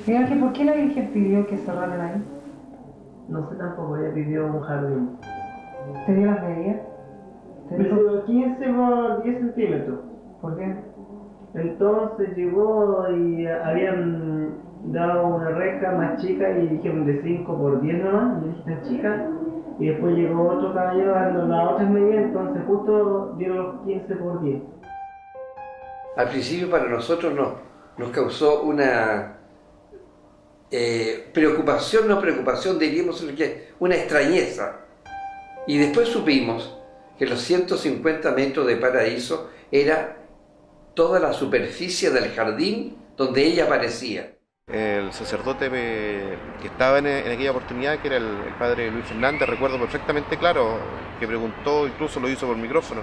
Mira, que ¿por qué la Virgen pidió que cerraran ahí? No sé tampoco, ella pidió un jardín. ¿Te dio las medidas? ¿Te Me dijo dio 15 por 10 centímetros. por qué? Entonces llegó y habían dado una reja más chica y dijeron de 5 por 10 nomás, y dije tan chica. Y después llegó otro caballero dando las otras medidas, entonces justo dieron los 15 por 10. Al principio para nosotros no, nos causó una preocupación, no preocupación, diríamos que una extrañeza. Y después supimos que los 150 metros de paraíso era toda la superficie del jardín donde ella aparecía. El sacerdote que estaba en aquella oportunidad, que era el padre Luis Fernández, recuerdo perfectamente claro, que preguntó, incluso lo hizo por micrófono,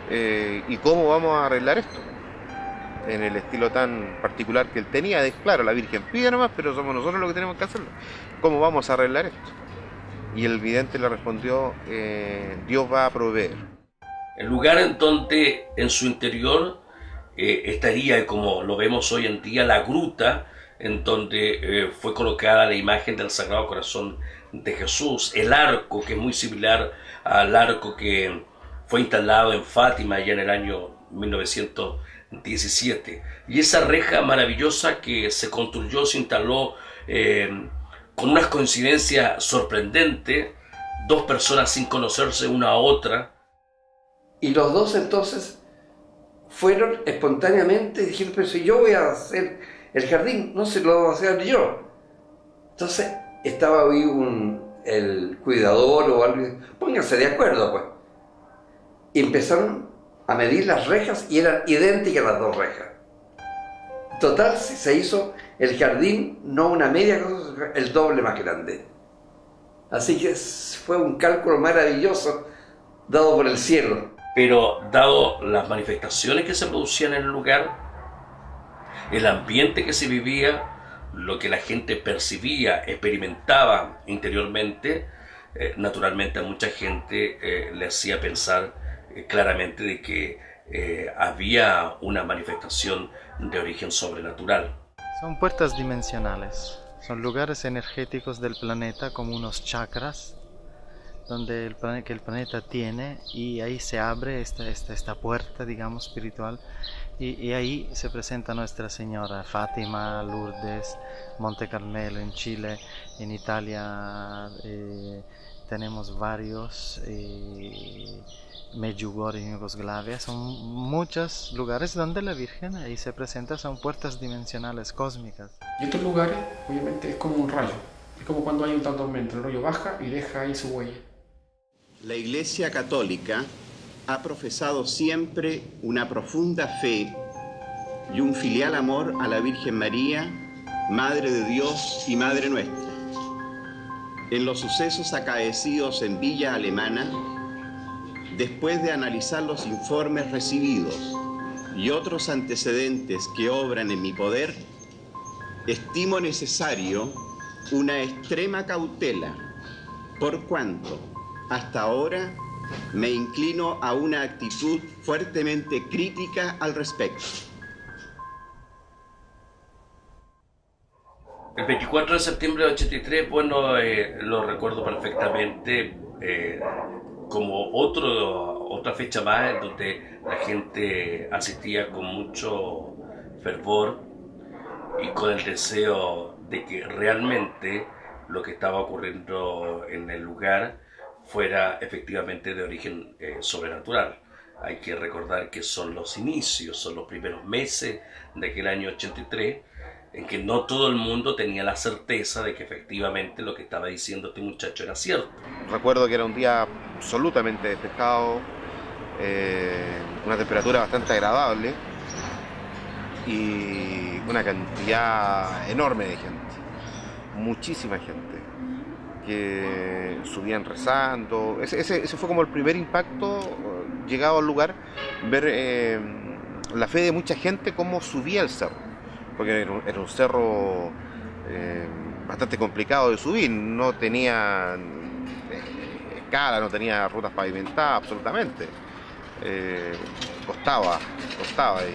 ¿y cómo vamos a arreglar esto? En el estilo tan particular que él tenía, de claro, la Virgen pide nomás, pero somos nosotros los que tenemos que hacerlo. ¿Cómo vamos a arreglar esto? Y el vidente le respondió, Dios va a proveer. El lugar en donde en su interior estaría, como lo vemos hoy en día, la gruta en donde fue colocada la imagen del Sagrado Corazón de Jesús, el arco, que es muy similar al arco que fue instalado en Fátima ya en el año 1917, y esa reja maravillosa que se construyó, se instaló con unas coincidencias sorprendentes, dos personas sin conocerse una a otra. Y los dos entonces fueron espontáneamente y dijeron, pero si yo voy a hacer el jardín, no se lo voy a hacer yo. Entonces estaba ahí el cuidador o algo, pónganse de acuerdo pues. Y empezaron a medir las rejas y eran idénticas las dos rejas. Total, se hizo el jardín, no una media cosa, el doble más grande. Así que fue un cálculo maravilloso dado por el cielo. Pero dado las manifestaciones que se producían en el lugar, el ambiente que se vivía, lo que la gente percibía, experimentaba interiormente, naturalmente a mucha gente le hacía pensar claramente de que había una manifestación de origen sobrenatural. Son puertas dimensionales, son lugares energéticos del planeta como unos chakras donde que el planeta tiene, y ahí se abre esta puerta, digamos, espiritual, y ahí se presenta Nuestra Señora, Fátima, Lourdes, Monte Carmelo en Chile, en Italia tenemos varios, Medjugorje en Yugoslavia, son muchos lugares donde la Virgen ahí se presenta, son puertas dimensionales cósmicas. Y estos lugares, obviamente, es como un rayo, es como cuando hay un tormenta, el rayo baja y deja ahí su huella. La Iglesia Católica ha profesado siempre una profunda fe y un filial amor a la Virgen María, Madre de Dios y Madre nuestra. En los sucesos acaecidos en Villa Alemana, después de analizar los informes recibidos y otros antecedentes que obran en mi poder, estimo necesario una extrema cautela, por cuanto hasta ahora me inclino a una actitud fuertemente crítica al respecto. El 24 de septiembre de 83, bueno, lo recuerdo perfectamente como otra fecha más en donde la gente asistía con mucho fervor y con el deseo de que realmente lo que estaba ocurriendo en el lugar fuera efectivamente de origen sobrenatural. Hay que recordar que son los inicios, son los primeros meses de aquel año 83, en que no todo el mundo tenía la certeza de que efectivamente lo que estaba diciendo este muchacho era cierto. Recuerdo que era un día absolutamente despejado, una temperatura bastante agradable y una cantidad enorme de gente, muchísima gente, que subían rezando. Ese fue como el primer impacto, llegado al lugar, ver la fe de mucha gente cómo subía el cerro, porque era un cerro bastante complicado de subir, no tenía escala, no tenía rutas pavimentadas absolutamente. Costaba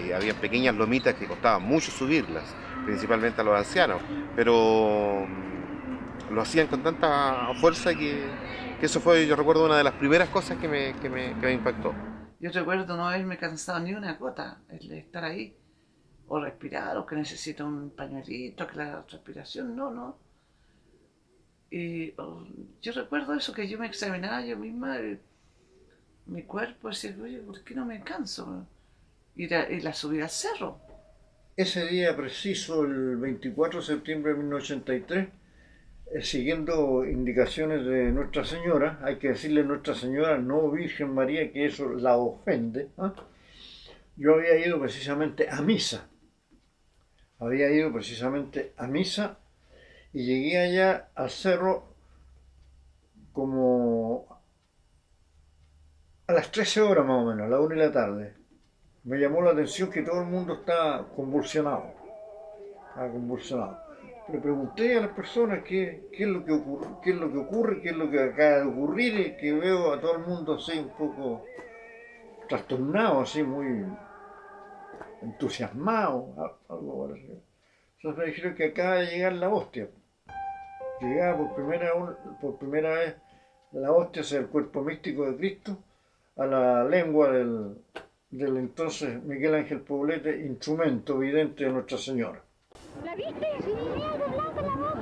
y había pequeñas lomitas que costaba mucho subirlas, principalmente a los ancianos, pero lo hacían con tanta fuerza que eso fue, yo recuerdo, una de las primeras cosas que me impactó. Yo recuerdo no haberme cansado ni una gota el estar ahí, o respirar, o que necesito un pañuelito, que la respiración, no. Y yo recuerdo eso, que yo me examinaba yo misma, mi cuerpo, decía, oye, ¿por qué no me canso? Y la subida al cerro. Ese día preciso, el 24 de septiembre de 1983, siguiendo indicaciones de Nuestra Señora, hay que decirle Nuestra Señora, no Virgen María, que eso la ofende, ¿eh? Yo había ido precisamente a misa. Y llegué allá al cerro como a las 13 horas más o menos, a la 1 de la tarde. Me llamó la atención que todo el mundo estaba convulsionado. Le pregunté a las personas qué es lo que ocurre, qué es lo que acaba de ocurrir, y que veo a todo el mundo así un poco trastornado, así muy entusiasmado, algo parecido. Entonces me dijeron que acaba de llegar la hostia. Llegaba por primera vez la hostia hacia el cuerpo místico de Cristo, a la lengua del entonces Miguel Ángel Poblete, instrumento vidente de Nuestra Señora. ¿La viste? Sí, doblando la boca.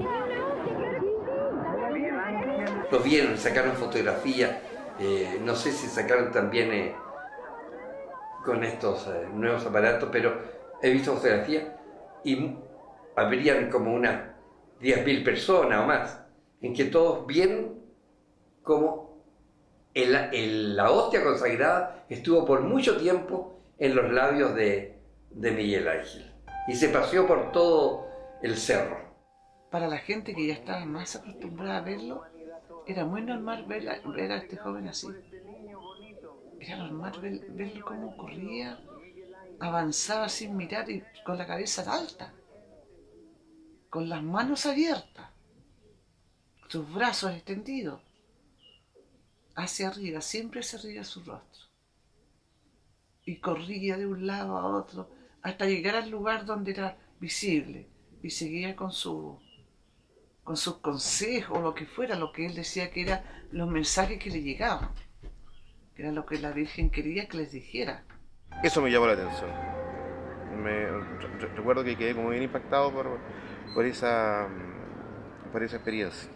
Los vieron, sacaron fotografías, no sé si sacaron también con estos nuevos aparatos, pero he visto fotografías y habrían como unas 10.000 personas o más, en que todos vieron como la hostia consagrada estuvo por mucho tiempo en los labios de Miguel Ángel y se paseó por todo el cerro. Para la gente que ya estaba más acostumbrada a verlo, era muy normal ver a este joven así. Era normal verlo cómo corría, avanzaba sin mirar y con la cabeza alta, con las manos abiertas, sus brazos extendidos, hacia arriba, siempre hacia arriba su rostro. Y corría de un lado a otro hasta llegar al lugar donde era visible y seguía con sus consejos o lo que fuera, lo que él decía que eran los mensajes que le llegaban, que era lo que la Virgen quería que les dijera. Eso me llamó la atención. Recuerdo que quedé como bien impactado por esa experiencia.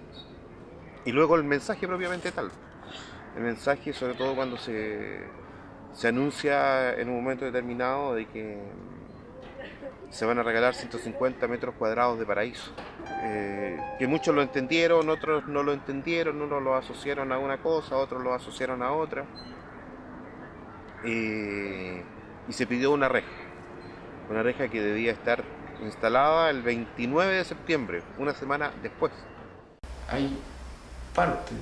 Y luego el mensaje propiamente tal. El mensaje, sobre todo cuando se anuncia en un momento determinado de que se van a regalar 150 metros cuadrados de paraíso. Que muchos lo entendieron, otros no lo entendieron, unos lo asociaron a una cosa, otros lo asociaron a otra. Y se pidió una reja que debía estar instalada el 29 de septiembre, una semana después. Hay partes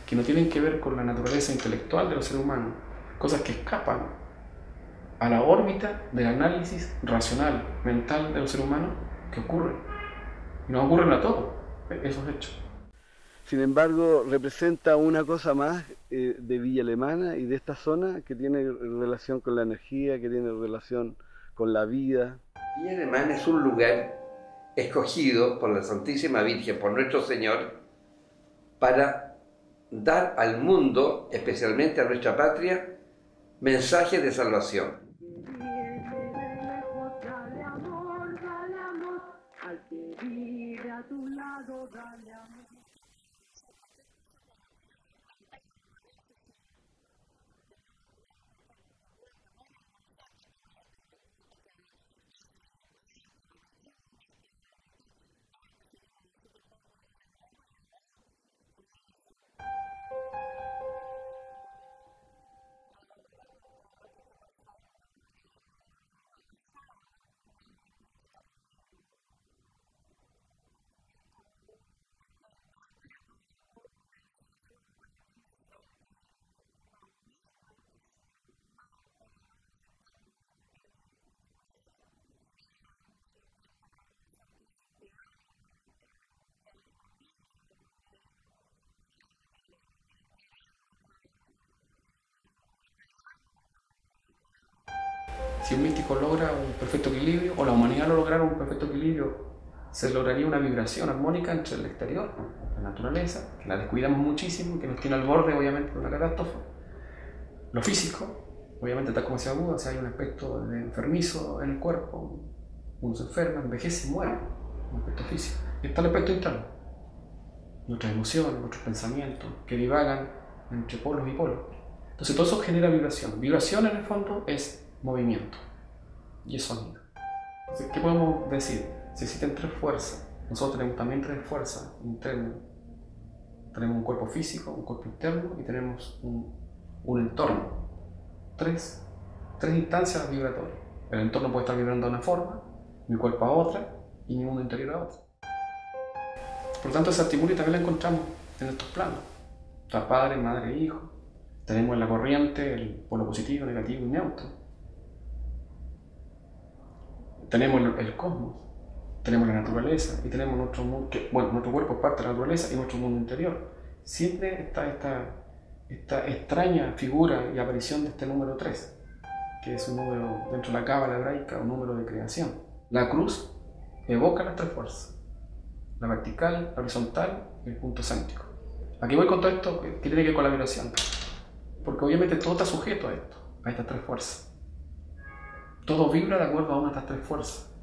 que no tienen que ver con la naturaleza intelectual de los seres humanos, cosas que escapan a la órbita del análisis racional, mental de los seres humanos, que ocurren. Y nos ocurren a todos esos hechos. Sin embargo, representa una cosa más de Villa Alemana y de esta zona que tiene relación con la energía, que tiene relación con la vida. Villa Alemana es un lugar escogido por la Santísima Virgen, por nuestro Señor, para dar al mundo, especialmente a nuestra patria, mensajes de salvación. Si un místico logra un perfecto equilibrio, o la humanidad lo lograra un perfecto equilibrio, se lograría una vibración armónica entre el exterior, la naturaleza, que la descuidamos muchísimo, que nos tiene al borde obviamente de una catástrofe. Lo físico, obviamente tal como decía Buda, si hay un aspecto de enfermizo en el cuerpo, uno se enferma, envejece y muere, un aspecto físico. Y está el aspecto interno, nuestras emociones, nuestros pensamientos, que divagan entre polos y polos. Entonces todo eso genera vibración. Vibración en el fondo es movimiento y es sonido. Entonces, ¿qué podemos decir? Si existen tres fuerzas, nosotros tenemos también tres fuerzas internas. Tenemos un cuerpo físico, un cuerpo interno y tenemos un entorno. Tres instancias vibratorias. El entorno puede estar vibrando de una forma, mi cuerpo a otra y mi mundo interior a otra. Por tanto, esa articulia también la encontramos en estos planos. Está padre, madre, hijo. Tenemos en la corriente el polo positivo, negativo y neutro. Tenemos el cosmos, tenemos la naturaleza y tenemos nuestro mundo, nuestro cuerpo es parte de la naturaleza y nuestro mundo interior. Siempre está esta extraña figura y aparición de este número 3, que es un número dentro de la cábala hebraica, un número de creación. La cruz evoca las tres fuerzas, la vertical, la horizontal y el punto céntrico. Aquí voy con todo esto que tiene que ver con la vibración, porque obviamente todo está sujeto a esto, a estas tres fuerzas. Todo vibra de acuerdo a una de estas tres fuerzas.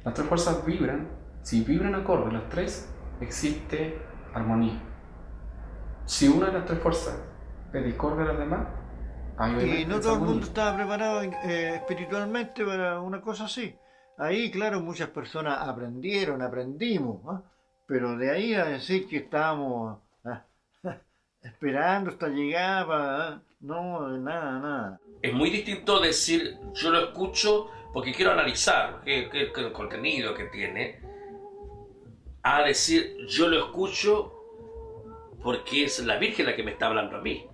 Las tres fuerzas vibran, si vibran acorde las tres, existe armonía. Si una de las tres fuerzas es discorde de las demás, hay y no todo el mundo estaba preparado espiritualmente para una cosa así. Ahí, claro, muchas personas aprendimos, ¿eh? Pero de ahí a decir que estábamos esperando hasta llegar, no, nada. Es muy distinto decir yo lo escucho porque quiero analizar el contenido que tiene, a decir yo lo escucho porque es la Virgen la que me está hablando a mí.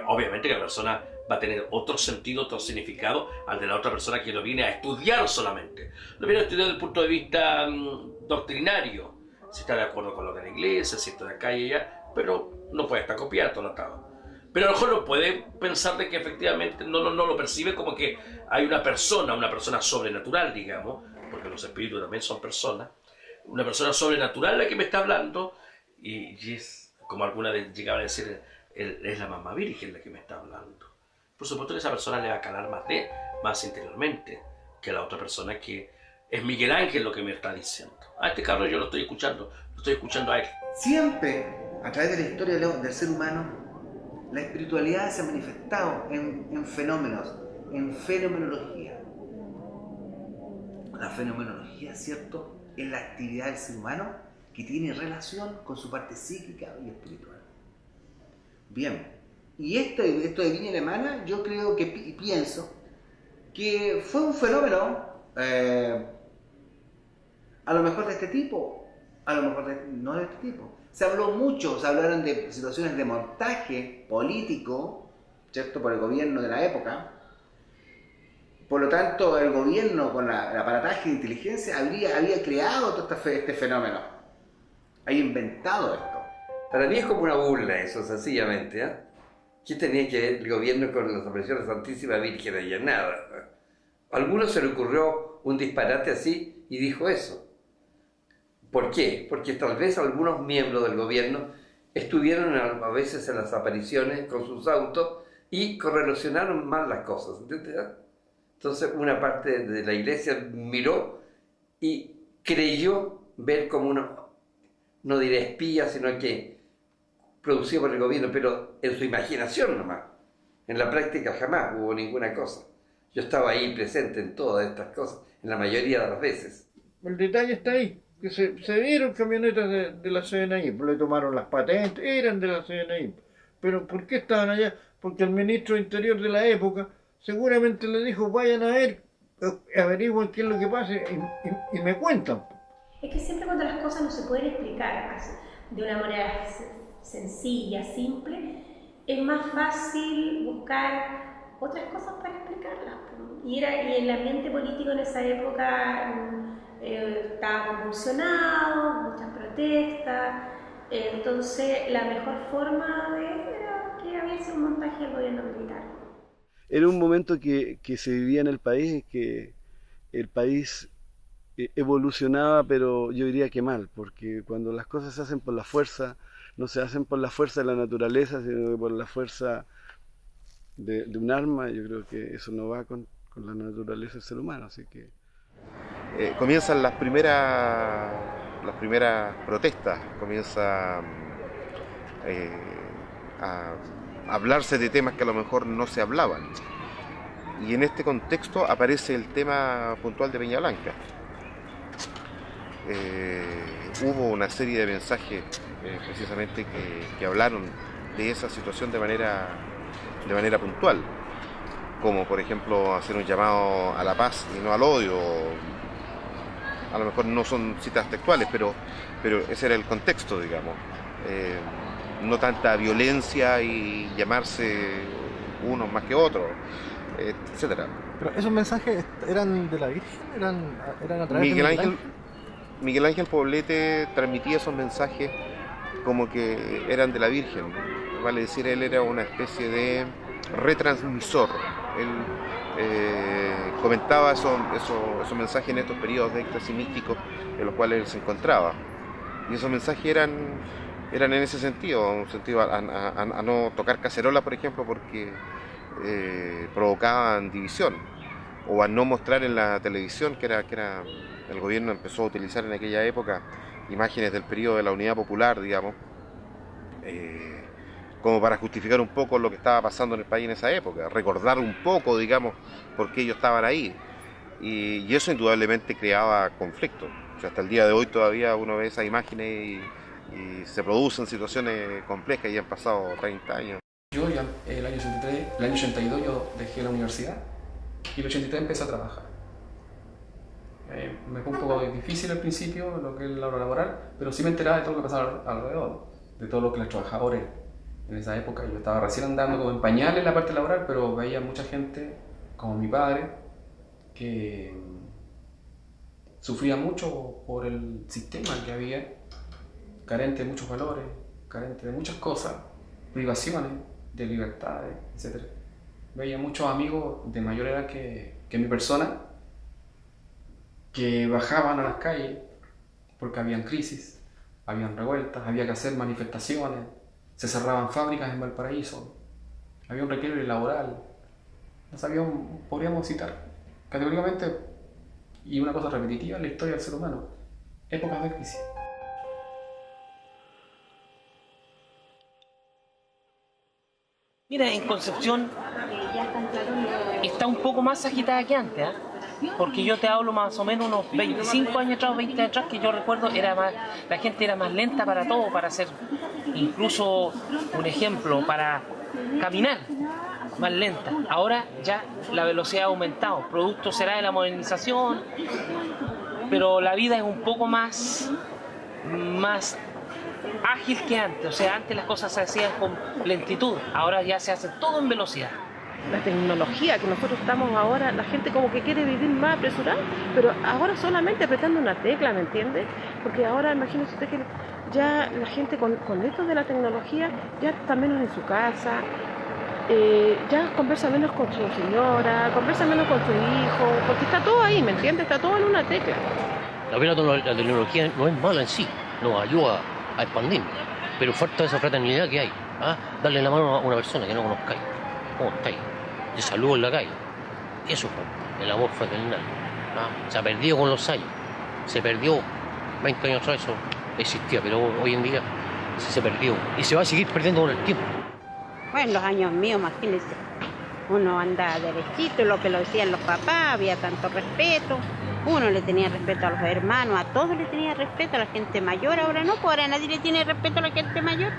Obviamente que la persona va a tener otro sentido, otro significado al de la otra persona que lo viene a estudiar solamente. Lo viene a estudiar desde el punto de vista doctrinario, si está de acuerdo con lo de la iglesia, si está de acá y allá, pero no puede estar copiado, tratado. Pero a lo mejor no puede pensar de que efectivamente no lo percibe como que hay una persona sobrenatural, digamos, porque los espíritus también son personas, una persona sobrenatural la que me está hablando, y es, como alguna vez llegaban a decir, es la mamá virgen la que me está hablando. Por supuesto que esa persona le va a calar más interiormente que la otra persona que es Miguel Ángel lo que me está diciendo. A este cabrón yo lo estoy escuchando a él. Siempre, a través de la historia del ser humano, la espiritualidad se ha manifestado en fenómenos, en fenomenología. La fenomenología, ¿cierto?, es la actividad del ser humano que tiene relación con su parte psíquica y espiritual. Bien, y esto de Viña Alemana, yo creo que pienso que fue un fenómeno a lo mejor de este tipo, a lo mejor no de este tipo. Se hablaron de situaciones de montaje político, ¿cierto?, por el gobierno de la época. Por lo tanto, el gobierno con el aparataje de inteligencia había creado todo este fenómeno, había inventado esto. Para mí es como una burla eso, sencillamente, ¿eh? ¿Qué tenía que ver el gobierno con las apariciones de la Santísima Virgen allá? Nada. A algunos se le ocurrió un disparate así y dijo eso. ¿Por qué? Porque tal vez algunos miembros del gobierno estuvieron a veces en las apariciones con sus autos y correlacionaron mal las cosas, ¿entiendes? Entonces una parte de la iglesia miró y creyó ver como no diré espía, sino que producido por el gobierno, pero en su imaginación nomás. En la práctica jamás hubo ninguna cosa. Yo estaba ahí presente en todas estas cosas, en la mayoría de las veces. El detalle está ahí, que se vieron camionetas de la CNI, le tomaron las patentes, eran de la CNI. Pero ¿por qué estaban allá? Porque el ministro de Interior de la época seguramente le dijo, vayan a ver, averigüen qué es lo que pasa y me cuentan. Es que siempre cuando las cosas no se pueden explicar de una manera sencilla, simple, es más fácil buscar otras cosas para explicarlas. Y el ambiente político en esa época estaba convulsionado, muchas protestas, entonces la mejor forma era que había sido un montaje del gobierno militar. era un momento que se vivía en el país, que el país evolucionaba, pero yo diría que mal, porque cuando las cosas se hacen por la fuerza, no se hacen por la fuerza de la naturaleza, sino que por la fuerza de un arma. Yo creo que eso no va con la naturaleza del ser humano, así que... Comienzan las primeras protestas, comienza a hablarse de temas que a lo mejor no se hablaban. Y en este contexto aparece el tema puntual de Peña Blanca. Hubo una serie de mensajes precisamente que hablaron de esa situación de manera puntual, como por ejemplo hacer un llamado a la paz y no al odio. A lo mejor no son citas textuales, pero ese era el contexto, digamos. No tanta violencia y llamarse unos más que otros, etcétera. Pero esos mensajes eran de la Virgen, eran a través de Miguel Ángel Poblete transmitía esos mensajes como que eran de la Virgen. Vale decir, él era una especie de retransmisor. Él comentaba esos mensajes en estos periodos de éxtasis místicos en los cuales él se encontraba. Y esos mensajes eran en ese sentido, un sentido a no tocar cacerola, por ejemplo, porque provocaban división, o a no mostrar en la televisión, que era el gobierno empezó a utilizar en aquella época imágenes del periodo de la Unidad Popular, digamos, como para justificar un poco lo que estaba pasando en el país en esa época, recordar un poco, digamos, por qué ellos estaban ahí. Y eso indudablemente creaba conflictos. O sea, hasta el día de hoy todavía uno ve esas imágenes y se producen situaciones complejas y han pasado 30 años. Yo ya el año 82 yo dejé la universidad y el 83 empecé a trabajar. Me fue un poco difícil al principio lo que es la hora laboral, pero sí me enteraba de todo lo que pasaba alrededor, de todo lo que los trabajadores en esa época. Yo estaba recién andando como en pañales en la parte laboral, pero veía mucha gente, como mi padre, que sufría mucho por el sistema que había, carente de muchos valores, carente de muchas cosas, privaciones de libertades, etc. Veía muchos amigos de mayor edad que mi persona, que bajaban a las calles porque habían crisis, habían revueltas, había que hacer manifestaciones, se cerraban fábricas en Valparaíso, había un requiebre laboral. Podríamos citar categóricamente, y una cosa repetitiva en la historia del ser humano, épocas de crisis. Mira, en Concepción está un poco más agitada que antes, porque yo te hablo más o menos unos 25 años atrás, 20 años atrás, que yo recuerdo la gente era más lenta para todo, para hacer incluso un ejemplo, para caminar más lenta. Ahora ya la velocidad ha aumentado, producto será de la modernización, pero la vida es un poco más ágil que antes. O sea, antes las cosas se hacían con lentitud, ahora ya se hace todo en velocidad. La tecnología que nosotros estamos ahora, la gente como que quiere vivir más apresurada, pero ahora solamente apretando una tecla, ¿me entiende? Porque ahora imagínese usted que ya la gente con esto de la tecnología ya está menos en su casa, ya conversa menos con su señora, conversa menos con su hijo, porque está todo ahí, ¿me entiende? Está todo en una tecla. La tecnología no es mala en sí, nos ayuda a expandirnos, pero falta esa fraternidad que hay, darle la mano a una persona que no conozcáis. ¿Cómo estáis? De saludo en la calle. Eso fue el amor fraternal. Se ha perdido con los años. Se perdió 20 años atrás, eso existía, pero hoy en día se perdió. Y se va a seguir perdiendo con el tiempo. Bueno, en los años míos, imagínense, uno andaba derechito, lo que lo decían los papás, había tanto respeto. Uno le tenía respeto a los hermanos, a todos le tenía respeto, a la gente mayor. Ahora no, pues ahora nadie le tiene respeto a la gente mayor.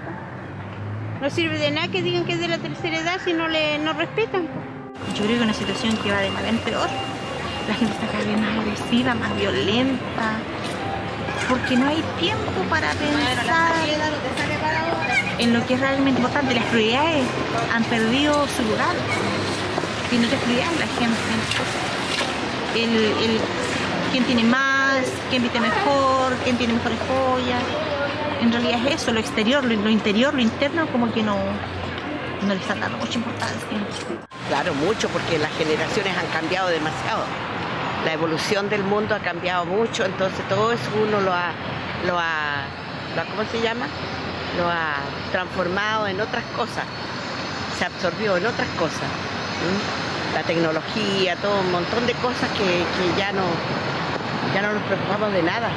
No sirve de nada que digan que es de la tercera edad si no respetan. Yo creo que es una situación que va de mal en peor. La gente está cada vez más agresiva, más violenta, porque no hay tiempo para pensar en lo que es realmente importante. Las prioridades han perdido su lugar. Tiene otras prioridades la gente. Quién tiene más, quién viste mejor, quién tiene mejores joyas. En realidad es eso, lo exterior, lo interior, lo interno, como que no no le están dando mucha importancia. Claro, mucho, porque las generaciones han cambiado demasiado. La evolución del mundo ha cambiado mucho, entonces todo eso uno lo ha ¿cómo se llama? Lo ha transformado en otras cosas, se absorbió en otras cosas. La tecnología, todo un montón de cosas que ya no nos preocupamos de nada.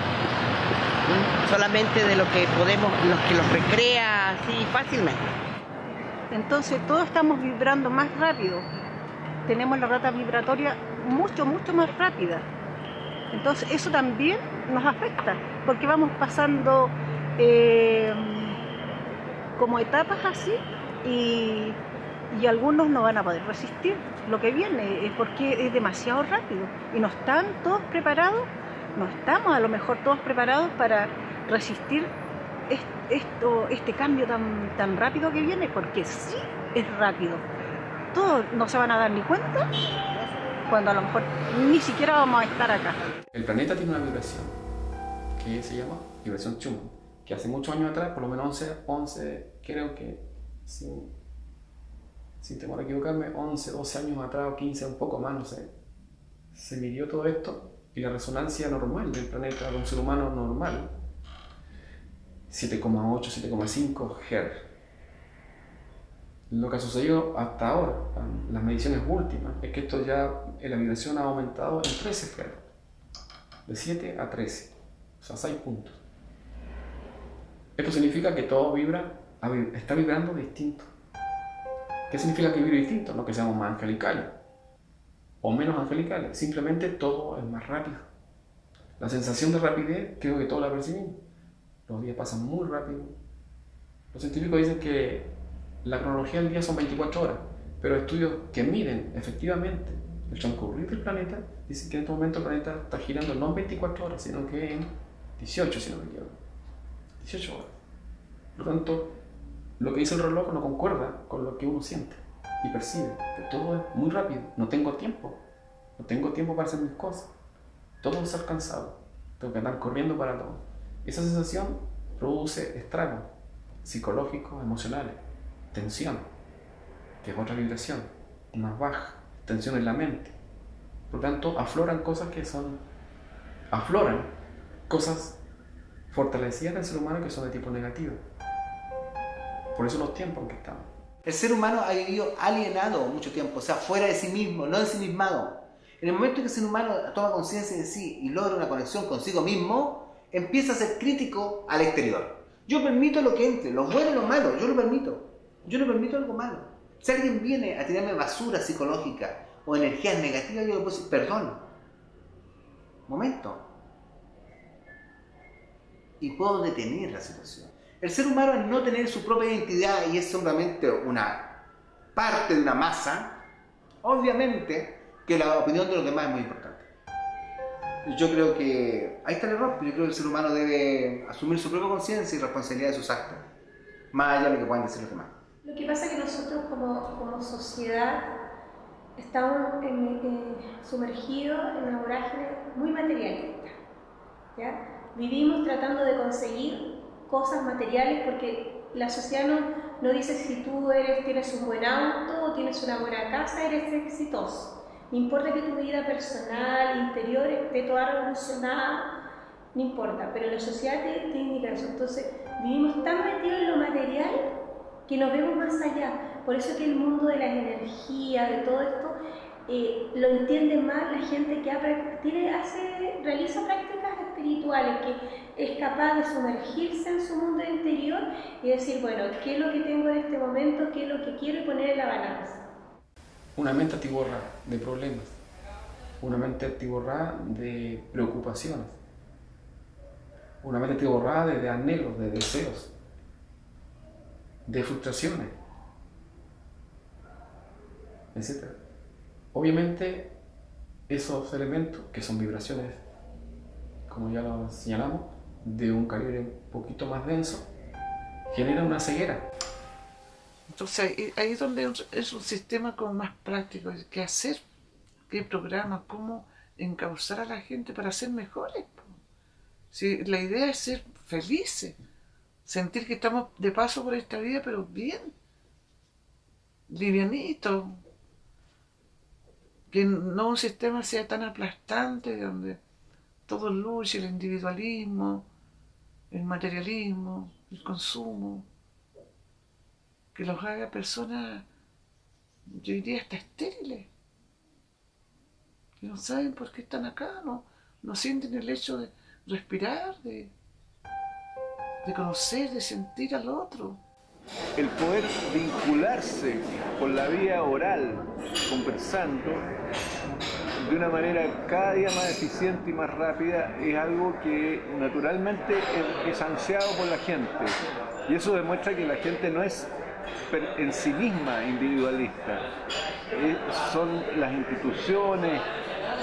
Solamente de lo que podemos, los recrea así fácilmente. Entonces todos estamos vibrando más rápido. Tenemos la rata vibratoria mucho más rápida. Entonces eso también nos afecta, porque vamos pasando como etapas así y algunos no van a poder resistir lo que viene, es porque es demasiado rápido y no están todos preparados, no estamos a lo mejor todos preparados para resistir este cambio tan rápido que viene, porque sí es rápido. Todos no se van a dar ni cuenta cuando a lo mejor ni siquiera vamos a estar acá. El planeta tiene una vibración que se llama vibración Schumann, que hace muchos años atrás, por lo menos 11 creo que, sin temor a equivocarme, 11, 12 años atrás o 15, un poco más, no sé, se midió todo esto y la resonancia normal del planeta de un ser humano normal, 7,8, 7,5 Hz. Lo que ha sucedido hasta ahora, las mediciones últimas, es que esto ya, la vibración ha aumentado en 13 Hz, de 7 a 13, o sea, 6 puntos. Esto significa que todo está vibrando distinto. ¿Qué significa que vibre distinto? No que seamos más angelicales o menos angelicales, simplemente todo es más rápido. La sensación de rapidez creo que todos la percibimos. Los días pasan muy rápido. Los científicos dicen que la cronología del día son 24 horas, pero estudios que miden efectivamente el transcurrir del planeta dicen que en este momento el planeta está girando no en 24 horas, sino que en 18, si no me equivoco. 18 horas. Por lo tanto, lo que dice el reloj no concuerda con lo que uno siente y percibe, que todo es muy rápido. No tengo tiempo para hacer mis cosas. Todo es alcanzado. Tengo que andar corriendo para todo. Esa sensación produce estragos psicológicos, emocionales, tensión, que es otra vibración, más baja, tensión en la mente. Por lo tanto, afloran cosas fortalecidas del ser humano que son de tipo negativo. Por eso los tiempos en que estamos. El ser humano ha vivido alienado mucho tiempo, o sea, fuera de sí mismo, no ensimismado. En el momento en que el ser humano toma conciencia de sí y logra una conexión consigo mismo, empieza a ser crítico al exterior. Yo permito lo que entre, lo bueno y lo malo, yo lo permito. Yo no permito algo malo. Si alguien viene a tirarme basura psicológica o energías negativas, yo le puedo decir, perdón. Momento. Y puedo detener la situación. El ser humano, al no tener su propia identidad y es solamente una parte de una masa, obviamente que la opinión de los demás es muy importante. Yo creo que ahí está el error. Yo creo que el ser humano debe asumir su propia conciencia y responsabilidad de sus actos, más allá de lo que puedan decir los demás. Lo que pasa es que nosotros como sociedad estamos sumergidos en una vorágine muy materialista, ¿ya? Vivimos tratando de conseguir cosas materiales porque la sociedad no dice si tú tienes un buen auto o tienes una buena casa, eres exitoso. No importa que tu vida personal, interior esté toda revolucionada, no importa, pero la sociedad te indica eso. Entonces vivimos tan metidos en lo material que nos vemos más allá. Por eso que el mundo de las energías, de todo esto, lo entiende más la gente que realiza prácticas espirituales, que es capaz de sumergirse en su mundo interior y decir, bueno, ¿qué es lo que tengo en este momento? ¿Qué es lo que quiero? Y poner en la balanza. Una mente atiborrada de problemas, una mente atiborrada de preocupaciones, una mente atiborrada de anhelos, de deseos, de frustraciones, etc. Obviamente, esos elementos, que son vibraciones, como ya lo señalamos, de un calibre un poquito más denso, generan una ceguera. Entonces ahí es donde es un sistema como más práctico. ¿Qué hacer? ¿Qué programa? ¿Cómo encauzar a la gente para ser mejores? Si la idea es ser felices, sentir que estamos de paso por esta vida, pero bien. livianito, que no un sistema sea tan aplastante donde todo es lucha, el individualismo, el materialismo, el consumo, que los haga personas, yo diría hasta estériles, que no saben por qué están acá, no sienten el hecho de respirar, de conocer, de sentir al otro. El poder vincularse con la vía oral, conversando, de una manera cada día más eficiente y más rápida, es algo que naturalmente es ansiado por la gente. Y eso demuestra que la gente no es en sí misma individualista. Son las instituciones,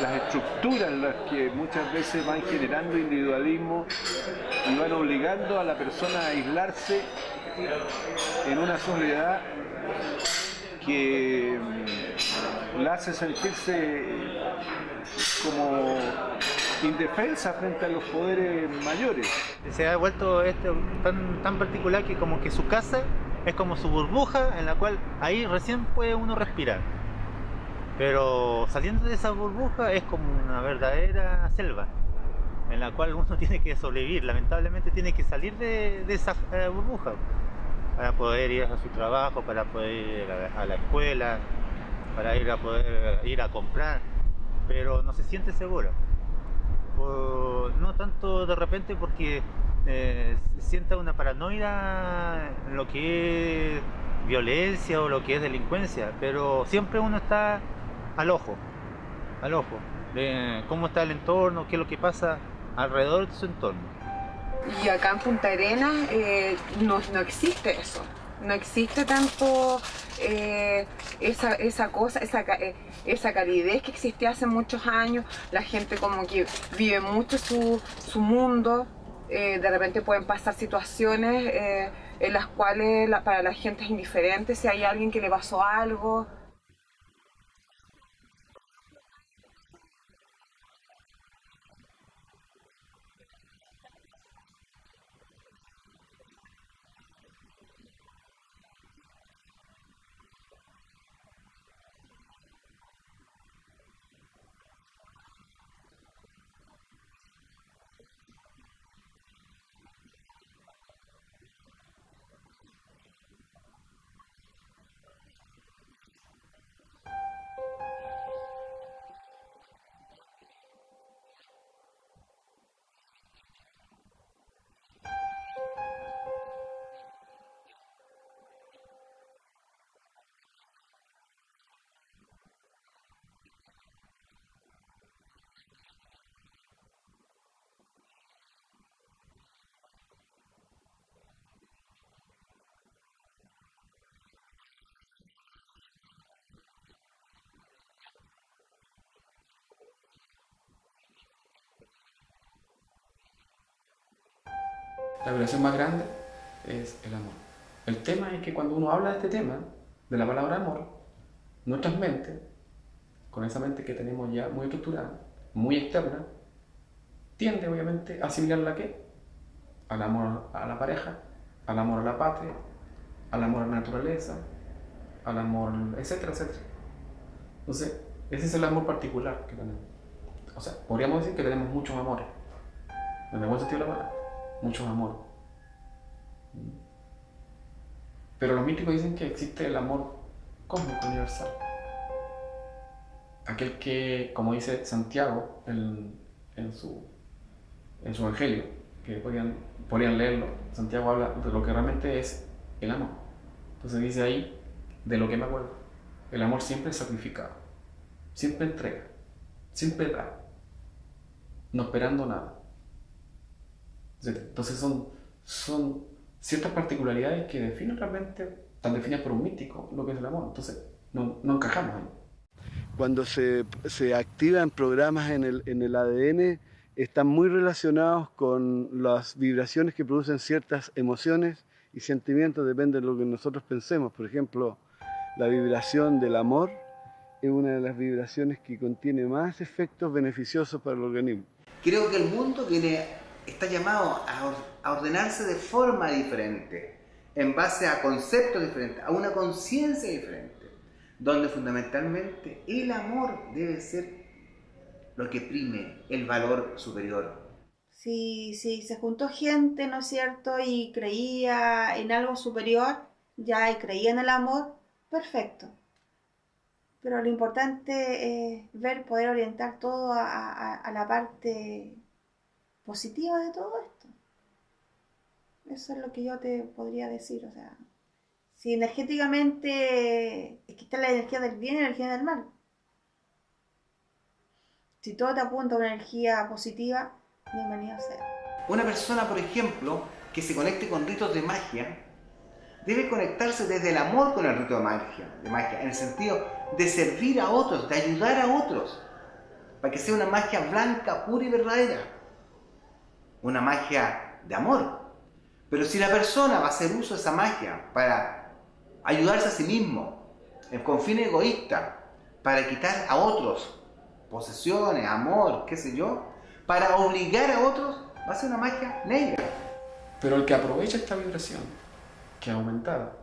las estructuras las que muchas veces van generando individualismo y van obligando a la persona a aislarse en una soledad que la hace sentirse como indefensa frente a los poderes mayores. Se ha vuelto tan particular que como que su casa es como su burbuja en la cual ahí recién puede uno respirar. Pero saliendo de esa burbuja es como una verdadera selva en la cual uno tiene que sobrevivir, lamentablemente tiene que salir de esa burbuja para poder ir a su trabajo, para poder ir a la escuela, para poder ir a comprar, pero no se siente seguro. No tanto de repente porque sienta una paranoia en lo que es violencia o lo que es delincuencia, pero siempre uno está al ojo de cómo está el entorno, qué es lo que pasa alrededor de su entorno. Y acá en Punta Arenas no existe eso, no existe tanto esa calidez que existía hace muchos años. La gente como que vive mucho su mundo, de repente pueden pasar situaciones en las cuales para la gente es indiferente si hay alguien que le pasó algo. La vibración más grande es el amor. El tema es que cuando uno habla de este tema, de la palabra amor, nuestras mentes, con esa mente que tenemos ya muy estructurada, muy externa, tiende obviamente a asimilarla ¿a qué? Al amor a la pareja, al amor a la patria, al amor a la naturaleza, al amor, etcétera, etcétera. Entonces, ese es el amor particular que tenemos. O sea, podríamos decir que tenemos muchos amores, en el buen sentido de la palabra. Muchos amor. Pero los místicos dicen que existe el amor cósmico universal. Aquel que, como dice Santiago en su evangelio, que podrían leerlo, Santiago habla de lo que realmente es el amor. Entonces dice ahí, de lo que me acuerdo, el amor siempre es sacrificado, siempre entrega, siempre da, no esperando nada. Entonces son ciertas particularidades que definen realmente, están definidas por un místico, lo que es el amor. Entonces no encajamos ahí. Cuando se activan programas en el ADN, están muy relacionados con las vibraciones que producen ciertas emociones y sentimientos, depende de lo que nosotros pensemos. Por ejemplo, la vibración del amor es una de las vibraciones que contiene más efectos beneficiosos para el organismo. Creo que el mundo está llamado a ordenarse de forma diferente, en base a conceptos diferentes, a una conciencia diferente. donde fundamentalmente el amor debe ser lo que prime, el valor superior. Si se juntó gente, ¿no es cierto?, y creía en algo superior, ya, y creía en el amor, perfecto. Pero lo importante es poder orientar todo a la parte positiva de todo esto. Eso es lo que yo te podría decir, o sea, si energéticamente es que está la energía del bien y la energía del mal. Si todo te apunta a una energía positiva, bienvenido sea. Una persona, por ejemplo, que se conecte con ritos de magia, debe conectarse desde el amor con el rito de magia, en el sentido de servir a otros, de ayudar a otros, para que sea una magia blanca, pura y verdadera. Una magia de amor. Pero si la persona va a hacer uso de esa magia para ayudarse a sí mismo, con fines egoístas, para quitar a otros posesiones, amor, qué sé yo, para obligar a otros, va a ser una magia negra. Pero el que aprovecha esta vibración, que ha aumentado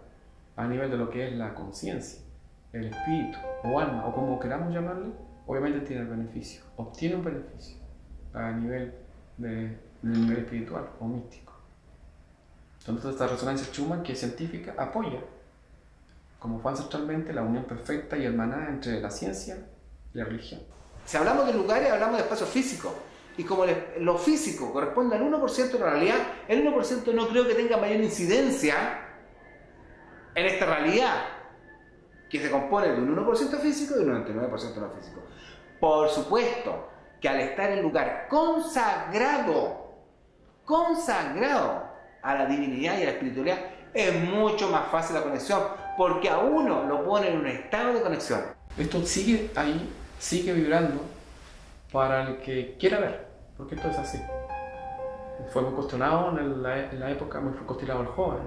a nivel de lo que es la conciencia, el espíritu o alma, o como queramos llamarle, obviamente tiene el beneficio, obtiene un beneficio a nivel del nivel espiritual o místico. Entonces esta resonancia Schumann, que es científica, apoya, como fue ancestralmente, la unión perfecta y hermanada entre la ciencia y la religión. Si hablamos de lugares, hablamos de espacio físico. Y como lo físico corresponde al 1% de la realidad, el 1% no creo que tenga mayor incidencia en esta realidad, que se compone de un 1% físico y un 99% no físico. Por supuesto que al estar en lugar consagrado a la divinidad y a la espiritualidad, es mucho más fácil la conexión, porque a uno lo pone en un estado de conexión. Esto sigue ahí, sigue vibrando para el que quiera ver, porque esto es así. Fue muy cuestionado en la época, muy cuestionado el joven,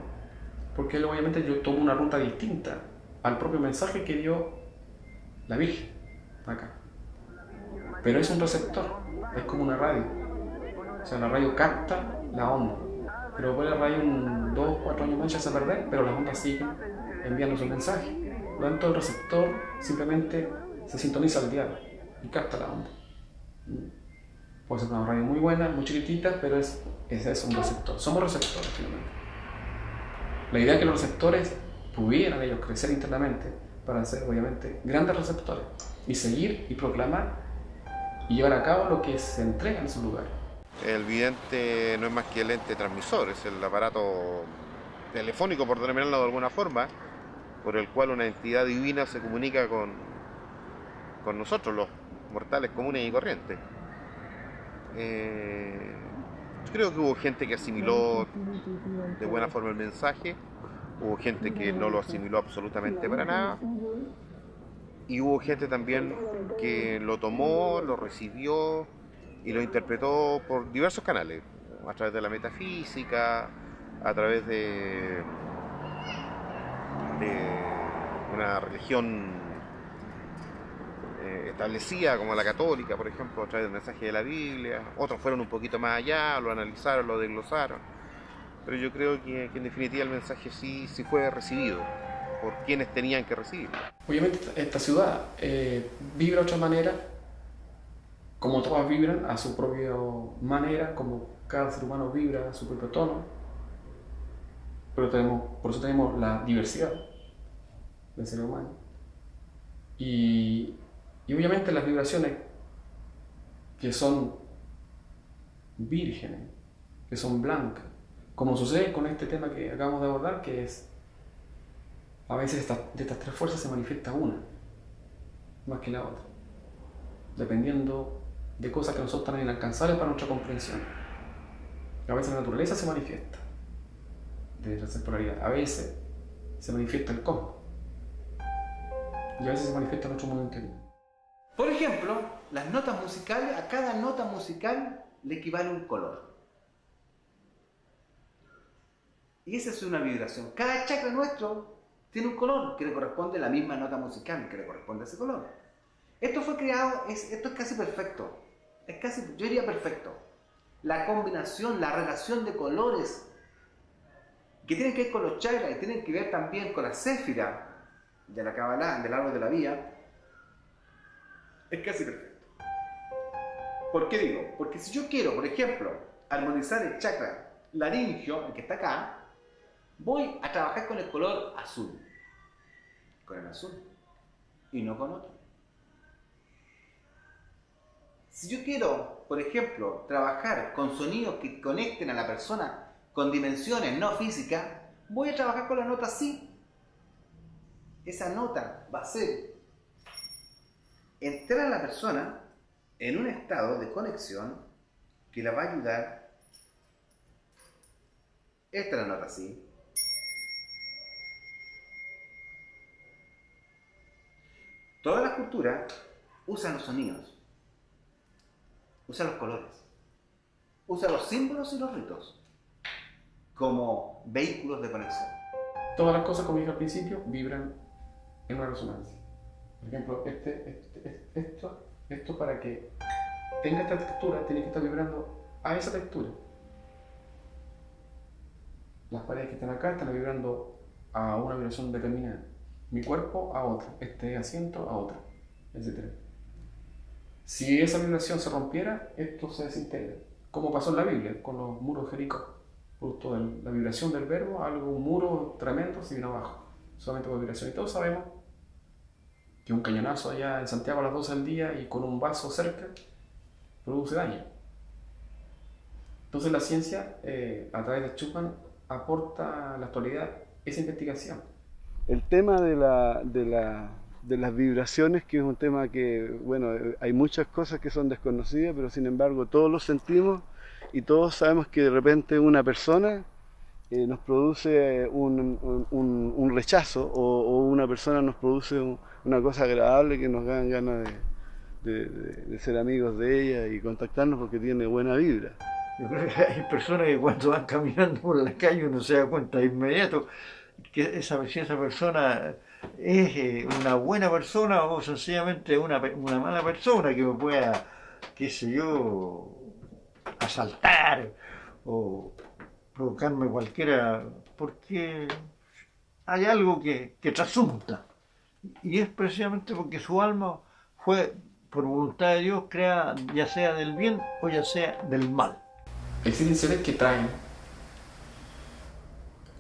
porque él obviamente yo tomo una ruta distinta al propio mensaje que dio la Virgen acá. Pero es un receptor, es como una radio. O sea, la radio capta la onda, pero después la radio en 2 o 4 años más ya se va a perder, pero las ondas siguen enviando su mensaje. Por lo tanto, el receptor simplemente se sintoniza al diablo y capta la onda. Puede ser una radio muy buena, muy chiquitita, pero es un receptor. Somos receptores finalmente. La idea es que los receptores pudieran ellos crecer internamente para ser obviamente grandes receptores y seguir y proclamar y llevar a cabo lo que se entrega en esos lugares. El vidente no es más que el ente transmisor, es el aparato telefónico, por denominarlo de alguna forma, por el cual una entidad divina se comunica con nosotros, los mortales comunes y corrientes. Creo que hubo gente que asimiló de buena forma el mensaje, hubo gente que no lo asimiló absolutamente para nada, y hubo gente también que lo tomó, lo recibió y lo interpretó por diversos canales, a través de la metafísica, a través de una religión establecida como la católica, por ejemplo, a través del mensaje de la Biblia. Otros fueron un poquito más allá, lo analizaron, lo desglosaron, pero yo creo que en definitiva el mensaje sí fue recibido por quienes tenían que recibirlo. Obviamente esta ciudad vibra de otra manera, como todas vibran a su propia manera, como cada ser humano vibra a su propio tono, pero por eso tenemos la diversidad del ser humano. Y obviamente las vibraciones que son vírgenes, que son blancas, como sucede con este tema que acabamos de abordar, que es a veces de estas 3 fuerzas se manifiesta una más que la otra, dependiendo de cosas que no son tan inalcanzables para nuestra comprensión. A veces la naturaleza se manifiesta de la polaridad, a veces se manifiesta el cosmos y a veces se manifiesta nuestro mundo interior. Por ejemplo, las notas musicales, a cada nota musical le equivale un color. Y esa es una vibración. Cada chakra nuestro tiene un color que le corresponde a la misma nota musical que le corresponde a ese color. Esto fue creado, esto es casi perfecto. Es casi, yo diría perfecto. La combinación, la relación de colores que tienen que ver con los chakras y tienen que ver también con la séfira, de la Kabbalah, del árbol de la vida, es casi perfecto. ¿Por qué digo? Porque si yo quiero, por ejemplo, armonizar el chakra laringio, el que está acá, voy a trabajar con el color azul. Con el azul. Y no con otro. Si yo quiero, por ejemplo, trabajar con sonidos que conecten a la persona con dimensiones no físicas, voy a trabajar con la nota Si. Esa nota va a ser entrar a la persona en un estado de conexión que la va a ayudar. Esta es la nota Si. Todas las culturas usan los sonidos, usan los colores, usan los símbolos y los ritos como vehículos de conexión. Todas las cosas, como dije al principio, vibran en una resonancia. Por ejemplo, esto para que tenga esta textura tiene que estar vibrando a esa textura. Las paredes que están acá están vibrando a una vibración determinada. Mi cuerpo a otra, este asiento a otra, etc. Si esa vibración se rompiera, esto se desintegra. Como pasó en la Biblia, con los muros de Jericó. Producto de la vibración del verbo, un muro tremendo se vino abajo. Solamente por vibración. Y todos sabemos que un cañonazo allá en Santiago a las 12 del día y con un vaso cerca produce daño. Entonces la ciencia, a través de Chupin, aporta a la actualidad esa investigación. El tema de las vibraciones, que es un tema que, bueno, hay muchas cosas que son desconocidas, pero sin embargo todos lo sentimos y todos sabemos que de repente una persona nos produce un rechazo o una persona nos produce una cosa agradable que nos dan ganas de ser amigos de ella y contactarnos porque tiene buena vibra. Yo creo que hay personas que cuando van caminando por la calle uno se da cuenta de inmediato que si esa persona es una buena persona o sencillamente una mala persona que me pueda, qué sé yo, asaltar o provocarme cualquiera, porque hay algo que trasunta. Y es precisamente porque su alma fue, por voluntad de Dios, creada ya sea del bien o ya sea del mal. Existen seres que traen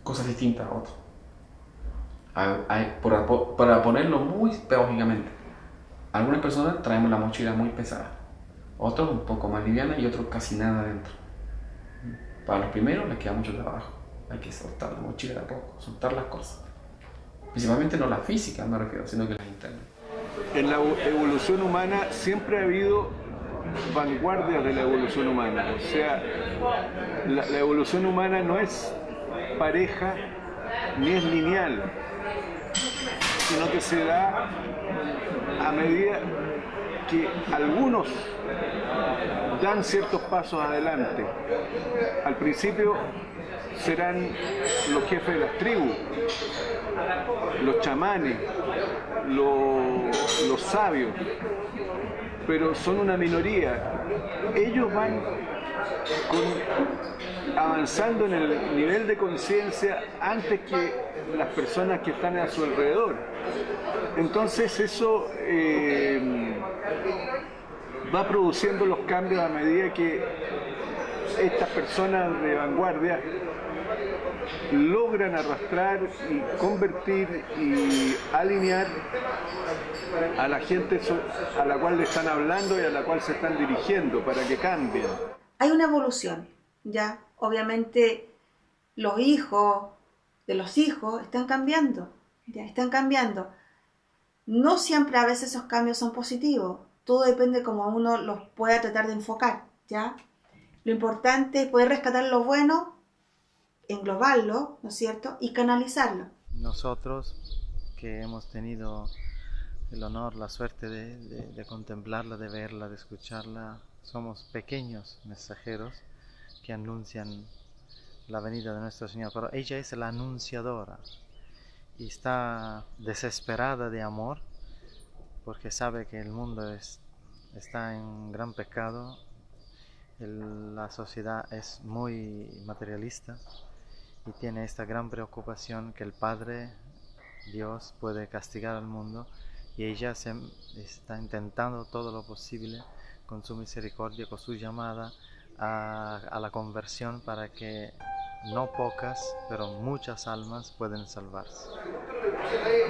cosas distintas a otros. Para ponerlo muy pedagógicamente, algunas personas traemos la mochila muy pesada, otros un poco más liviana y otros casi nada dentro. Para los primeros les queda mucho trabajo, hay que soltar la mochila de a poco, soltar las cosas. Principalmente no la física me refiero, sino que las internas. En la evolución humana siempre ha habido vanguardia de la evolución humana, o sea, la evolución humana no es pareja ni es lineal, sino que se da a medida que algunos dan ciertos pasos adelante. Al principio serán los jefes de las tribus, los chamanes, los sabios, pero son una minoría. Ellos van avanzando en el nivel de conciencia antes que las personas que están a su alrededor. Entonces eso va produciendo los cambios a medida que estas personas de vanguardia logran arrastrar y convertir y alinear a la gente a la cual le están hablando y a la cual se están dirigiendo para que cambien. Hay una evolución, ¿ya? Obviamente los hijos de los hijos están cambiando, ¿ya? Están cambiando. No siempre a veces esos cambios son positivos, todo depende de cómo uno los pueda tratar de enfocar, ¿ya? Lo importante es poder rescatar lo bueno, englobarlo, ¿no es cierto? Y canalizarlo. Nosotros que hemos tenido el honor, la suerte de contemplarla, de verla, de escucharla, somos pequeños mensajeros que anuncian la venida de nuestro Señor, pero ella es la anunciadora y está desesperada de amor porque sabe que el mundo está en gran pecado, la sociedad es muy materialista y tiene esta gran preocupación que el Padre Dios puede castigar al mundo y ella está intentando todo lo posible con su misericordia, con su llamada a la conversión para que no pocas, pero muchas almas pueden salvarse.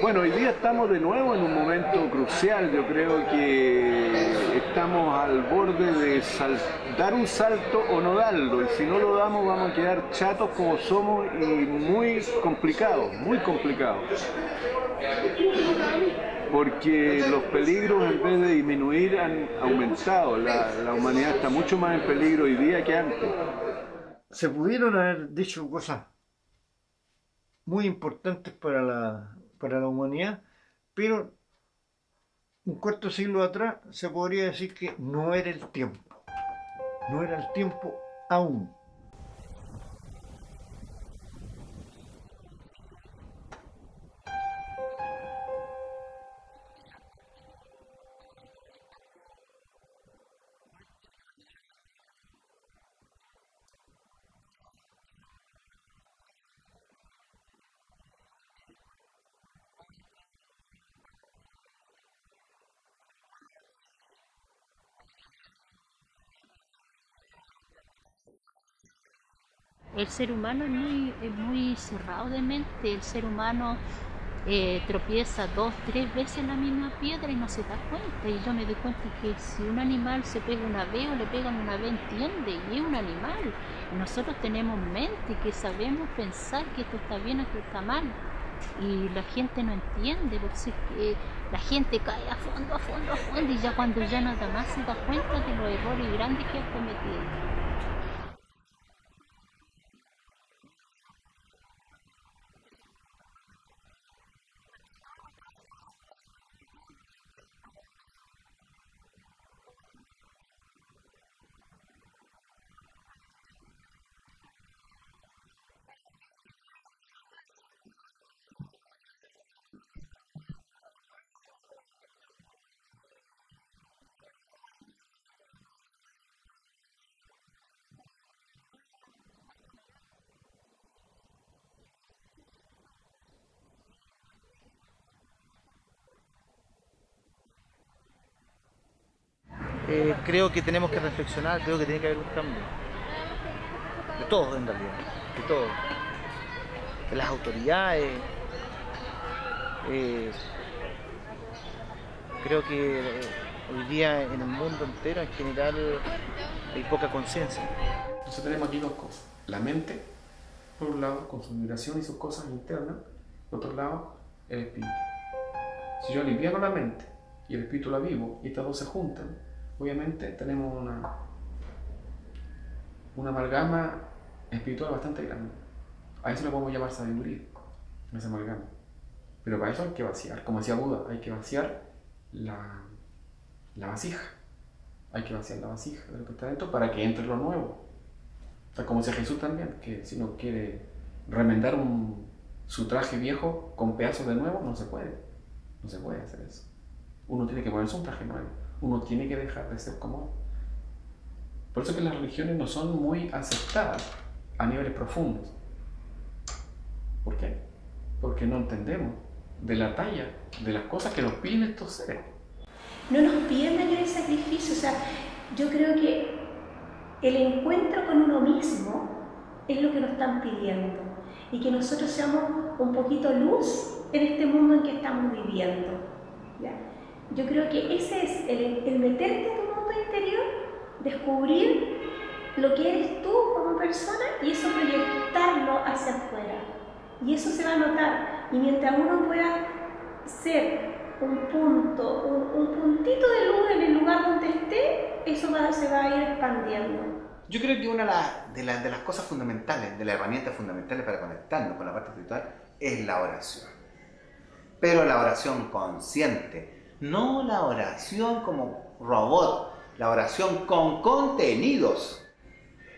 Bueno, hoy día estamos de nuevo en un momento crucial. Yo creo que estamos al borde de dar un salto o no darlo. Y si no lo damos vamos a quedar chatos como somos y muy complicados, muy complicados. Porque los peligros en vez de disminuir han aumentado. La humanidad está mucho más en peligro hoy día que antes. Se pudieron haber dicho cosas muy importantes para la humanidad, pero un cuarto siglo atrás se podría decir que no era el tiempo aún. El ser humano es muy cerrado de mente. El ser humano tropieza 2, 3 veces en la misma piedra y no se da cuenta. Y yo me doy cuenta que si un animal se pega una vez o le pegan una vez, entiende, y es un animal. Nosotros tenemos mente, que sabemos pensar que esto está bien o esto está mal. Y la gente no entiende, porque la gente cae a fondo, y ya cuando ya nada más se da cuenta de los errores grandes que ha cometido. Creo que tenemos que reflexionar, creo que tiene que haber un cambio. De todo, en realidad, de todo. De las autoridades. Creo que hoy día en el mundo entero en general hay poca conciencia. Entonces tenemos aquí dos cosas. La mente, por un lado, con su vibración y sus cosas internas. Por otro lado, el espíritu. Si yo aliviano la mente y el espíritu la vivo y estas dos se juntan, obviamente tenemos una amalgama espiritual bastante grande. A eso le podemos llamar sabiduría, esa amalgama. Pero para eso hay que vaciar, como decía Buda, hay que vaciar la vasija. Hay que vaciar la vasija de lo que está dentro para que entre lo nuevo. O sea, como decía Jesús también, que si uno quiere remendar su traje viejo con pedazos de nuevo, no se puede. No se puede hacer eso. Uno tiene que ponerse un traje nuevo. Uno tiene que dejar de ser como él. Por eso que las religiones no son muy aceptadas a niveles profundos. ¿Por qué? Porque no entendemos de la talla de las cosas que nos piden estos seres. No nos piden mayor sacrificio, o sea, yo creo que el encuentro con uno mismo es lo que nos están pidiendo y que nosotros seamos un poquito luz en este mundo en que estamos viviendo, ¿ya? Yo creo que ese es el meterte en tu mundo interior, descubrir lo que eres tú como persona y eso proyectarlo hacia afuera. Y eso se va a notar. Y mientras uno pueda ser un punto, un puntito de luz en el lugar donde esté, eso se va a ir expandiendo. Yo creo que una de las cosas fundamentales, de las herramientas fundamentales para conectarnos con la parte espiritual es la oración. Pero la oración consciente. No la oración como robot, la oración con contenidos.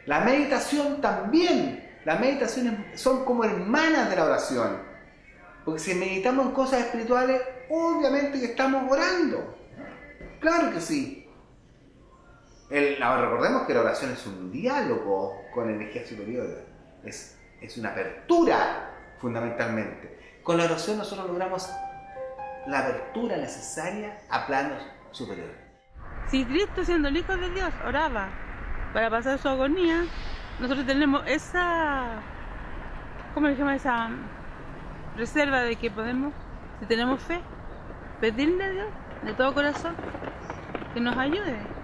La meditación también. Las meditaciones son como hermanas de la oración. Porque si meditamos en cosas espirituales, obviamente que estamos orando. Claro que sí. Ahora recordemos que la oración es un diálogo con energía superior. Es una apertura fundamentalmente. Con la oración nosotros logramos la apertura necesaria a planos superiores. Si Cristo, siendo el Hijo de Dios, oraba para pasar su agonía, nosotros tenemos esa, ¿cómo le llama? Esa reserva de que podemos, si tenemos fe, pedirle a Dios de todo corazón que nos ayude.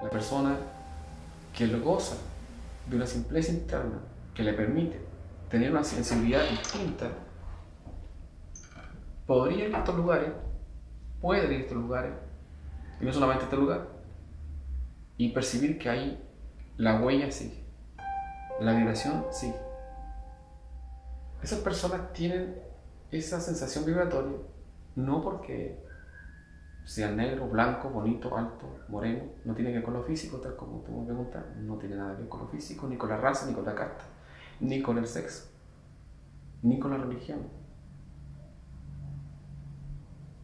La persona que lo goza de una simpleza interna que le permite tener una sensibilidad distinta, podría ir a estos lugares, puede ir a estos lugares, y no solamente a este lugar, y percibir que ahí la huella sigue, la vibración sigue. Esas personas tienen esa sensación vibratoria no porque sean negro, blanco, bonito, alto, moreno, no tiene que ver con lo físico, tal como tú me preguntas, no tiene nada que ver con lo físico, ni con la raza, ni con la casta, ni con el sexo, ni con la religión.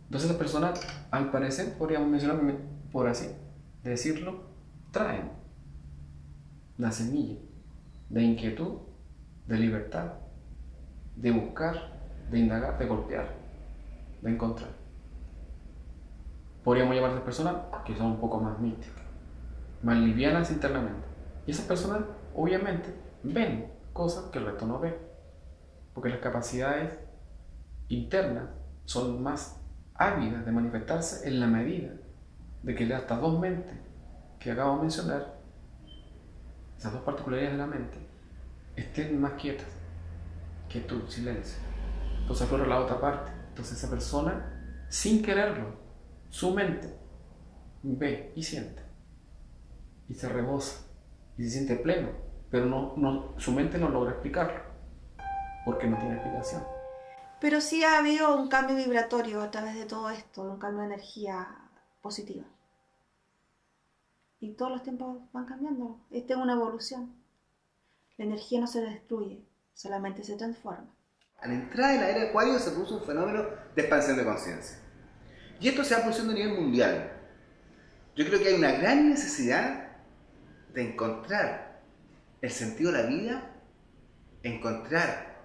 Entonces las personas, al parecer, podríamos mencionar, por así decirlo, traen la semilla de inquietud, de libertad, de buscar, de indagar, de golpear, de encontrar. Podríamos llamar a esas personas que son un poco más místicas, más livianas internamente. Y esas personas, obviamente, ven cosas que el resto no ve, porque las capacidades internas son más ávidas de manifestarse en la medida de que estas dos mentes que acabo de mencionar, esas dos particularidades de la mente, estén más quietas, quietud, silencio. Entonces aflora la otra parte. Entonces esa persona, sin quererlo, su mente ve y siente, y se rebosa, y se siente pleno, pero su mente no logra explicarlo, porque no tiene explicación. Pero sí ha habido un cambio vibratorio a través de todo esto, un cambio de energía positiva. Y todos los tiempos van cambiando. Esta es una evolución. La energía no se destruye, solamente se transforma. A la entrada de la era de Acuario se produce un fenómeno de expansión de conciencia. Y esto se va produciendo a nivel mundial. Yo creo que hay una gran necesidad de encontrar el sentido de la vida, encontrar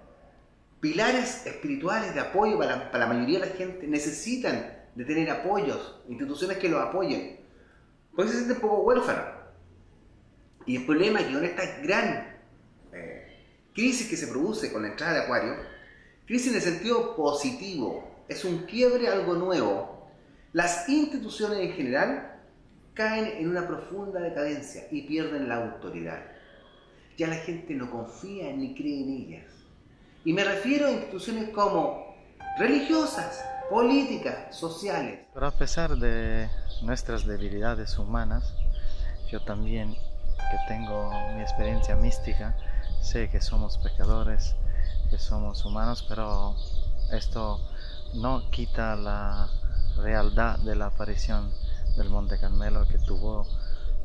pilares espirituales de apoyo para la mayoría de la gente. Necesitan de tener apoyos, instituciones que los apoyen, porque se sienten un poco huérfanos. Y el problema es que con esta gran crisis que se produce con la entrada de Acuario, crisis en el sentido positivo, es un quiebre, algo nuevo. Las instituciones en general caen en una profunda decadencia y pierden la autoridad. Ya la gente no confía ni cree en ellas. Y me refiero a instituciones como religiosas, políticas, sociales. Pero a pesar de nuestras debilidades humanas, yo también, que tengo mi experiencia mística, sé que somos pecadores, que somos humanos, pero esto no quita la realidad de la aparición del Monte Carmelo que tuvo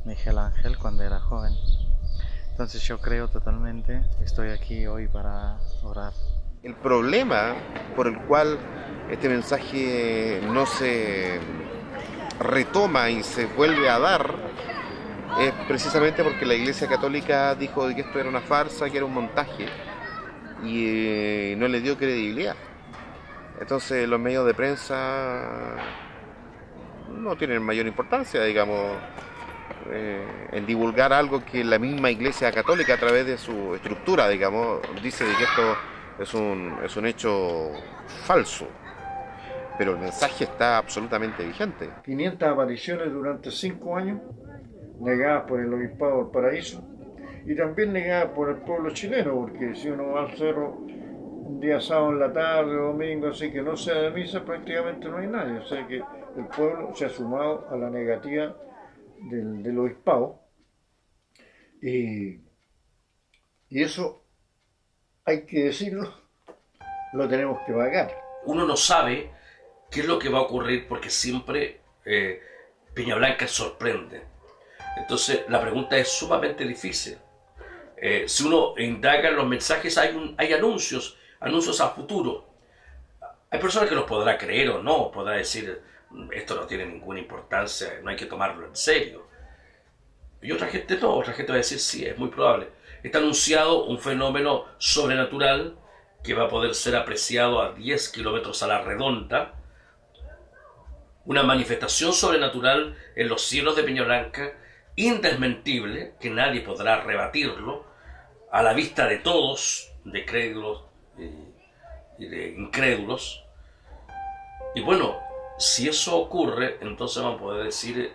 Miguel Ángel cuando era joven. Entonces yo creo totalmente, estoy aquí hoy para orar. El problema por el cual este mensaje no se retoma y se vuelve a dar es precisamente porque la Iglesia Católica dijo que esto era una farsa, que era un montaje, y no le dio credibilidad. Entonces los medios de prensa no tienen mayor importancia, digamos, en divulgar algo que la misma Iglesia Católica, a través de su estructura, digamos, dice de que esto es un hecho falso. Pero el mensaje está absolutamente vigente. 500 apariciones durante 5 años, negadas por el Obispado del Paraíso, y también negadas por el pueblo chileno, porque si uno va al cerro un día sábado en la tarde o domingo, así que no sea de misa, prácticamente no hay nadie. O sea que el pueblo se ha sumado a la negativa del obispado, y eso hay que decirlo, lo tenemos que pagar. Uno no sabe qué es lo que va a ocurrir porque siempre Peña Blanca sorprende. Entonces la pregunta es sumamente difícil. Si uno indaga en los mensajes, hay anuncios a futuro. Hay personas que los podrá creer o no, podrá decir esto no tiene ninguna importancia, no hay que tomarlo en serio. Y otra gente no, otra gente va a decir sí, es muy probable. Está anunciado un fenómeno sobrenatural que va a poder ser apreciado a 10 kilómetros a la redonda, una manifestación sobrenatural en los cielos de Peña Blanca, indesmentible, que nadie podrá rebatirlo, a la vista de todos, de crédulos y de incrédulos. Y bueno, si eso ocurre, entonces vamos a poder decir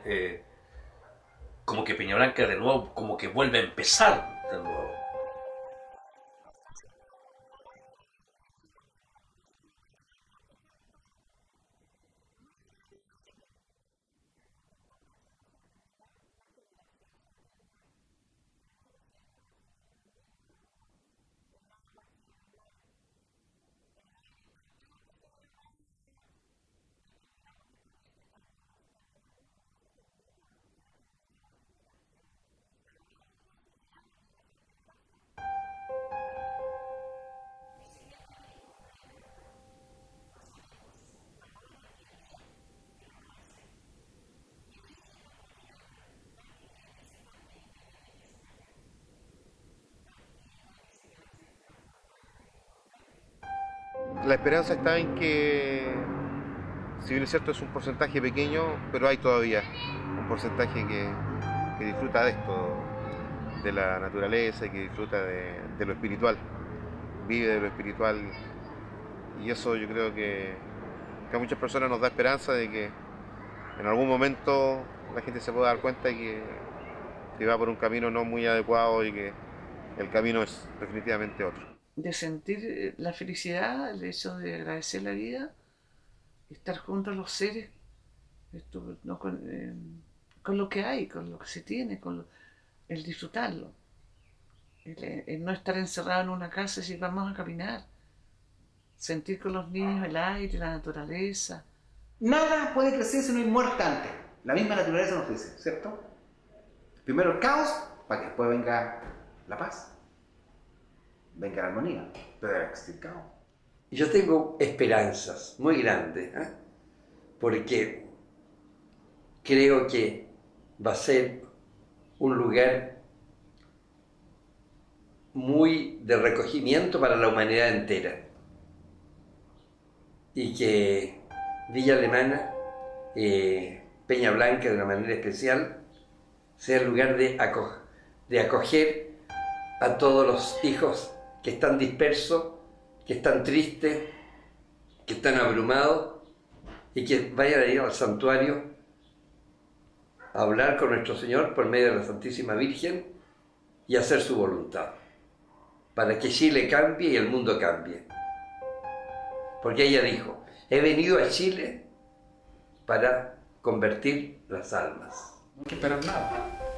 como que Peña Blanca de nuevo, como que vuelve a empezar de nuevo. La esperanza está en que, si bien es cierto, es un porcentaje pequeño, pero hay todavía un porcentaje que disfruta de esto, de la naturaleza y que disfruta de lo espiritual, vive de lo espiritual. Y eso yo creo que a muchas personas nos da esperanza de que en algún momento la gente se pueda dar cuenta de que va por un camino no muy adecuado y que el camino es definitivamente otro. De sentir la felicidad, el hecho de agradecer la vida, estar junto a los seres, no con lo que hay, con lo que se tiene, el disfrutarlo, el no estar encerrado en una casa y decir vamos a caminar, sentir con los niños el aire, la naturaleza. Nada puede crecer si no hay muerte antes. La misma naturaleza nos dice, ¿cierto? Primero el caos, para que después venga la paz. Venga la armonía, pero debe existir caos. Yo tengo esperanzas muy grandes, porque creo que va a ser un lugar muy de recogimiento para la humanidad entera. Y que Villa Alemana, Peña Blanca de una manera especial, sea el lugar de acoger a todos los hijos que están dispersos, que están tristes, que están abrumados y que vayan a ir al santuario a hablar con nuestro Señor por medio de la Santísima Virgen y hacer su voluntad, para que Chile cambie y el mundo cambie. Porque ella dijo, he venido a Chile para convertir las almas. No hay que esperar nada.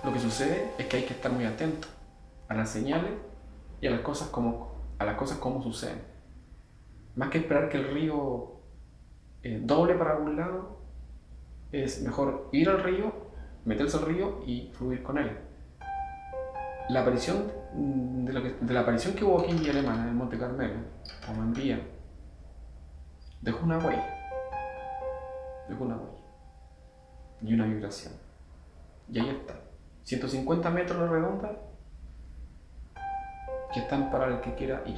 Lo que sucede es que hay que estar muy atentos a las señales y a las cosas como suceden. Más que esperar que el río doble para algún lado, es mejor ir al río, meterse al río y fluir con él. La aparición de la aparición que hubo aquí en Villa Alemana, en el Monte Carmelo, como en Vía, dejó una huella y una vibración. Y ahí está, 150 metros de redonda, que están para el que quiera ir.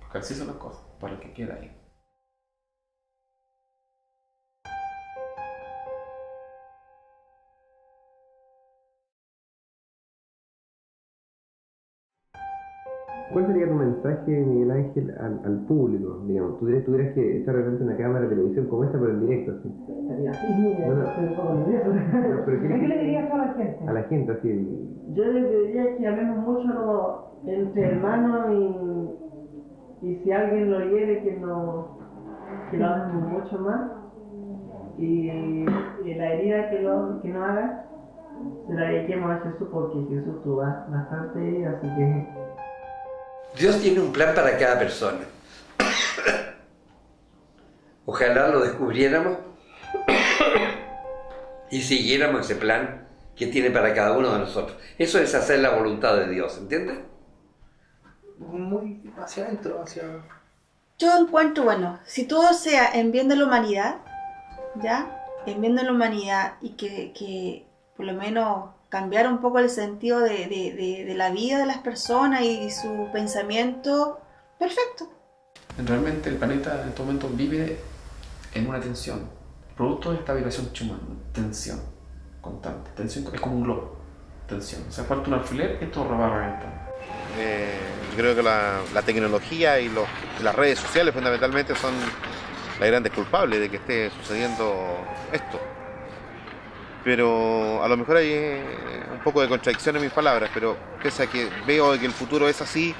Porque así son las cosas, para el que quiera ir. ¿Cuál sería tu mensaje, Miguel Ángel, al público? Digamos, ¿tú tuvieras que estar delante de una cámara de televisión como esta, pero en directo? Así? Estoy un poco nervioso. ¿Qué le dirías a la gente? A la gente, así. Yo le pediría que hablemos mucho entre hermanos y si alguien lo hiere, que lo hagamos mucho más. Y la herida que no haga, se la dediquemos a Jesús, porque Jesús tuvo bastante herida, así que... Dios tiene un plan para cada persona. Ojalá lo descubriéramos y siguiéramos ese plan que tiene para cada uno de nosotros. Eso es hacer la voluntad de Dios, ¿entiendes? Muy hacia adentro, hacia... Yo encuentro, bueno, si todo sea en bien de la humanidad, ¿ya? En bien de la humanidad y que por lo menos cambiar un poco el sentido de la vida de las personas y su pensamiento, perfecto. Realmente el planeta en este momento vive en una tensión, producto de esta vibración Schumann, tensión constante, tensión, es como un globo, tensión, o sea, falta un alfiler y esto va a reventar. Yo creo que la tecnología y las redes sociales fundamentalmente son las grandes culpables de que esté sucediendo esto. Pero a lo mejor hay un poco de contradicción en mis palabras, pero pese a que veo que el futuro es así,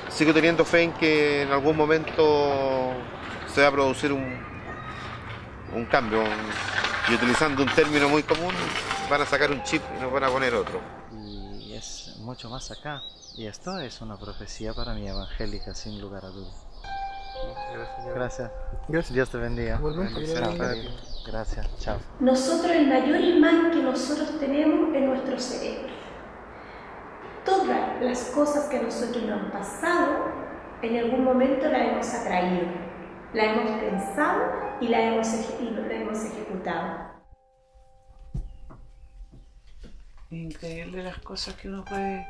sigo teniendo fe en que en algún momento se va a producir un cambio. Y utilizando un término muy común, van a sacar un chip y nos van a poner otro. Y es mucho más acá. Y esto es una profecía para mí evangélica, sin lugar a dudas. Gracias. Dios te bendiga. Gracias. Chao. Nosotros, el mayor imán que nosotros tenemos es nuestro cerebro. Todas las cosas que a nosotros nos han pasado, en algún momento las hemos atraído, las hemos pensado y las hemos ejecutado. Increíble las cosas que uno puede...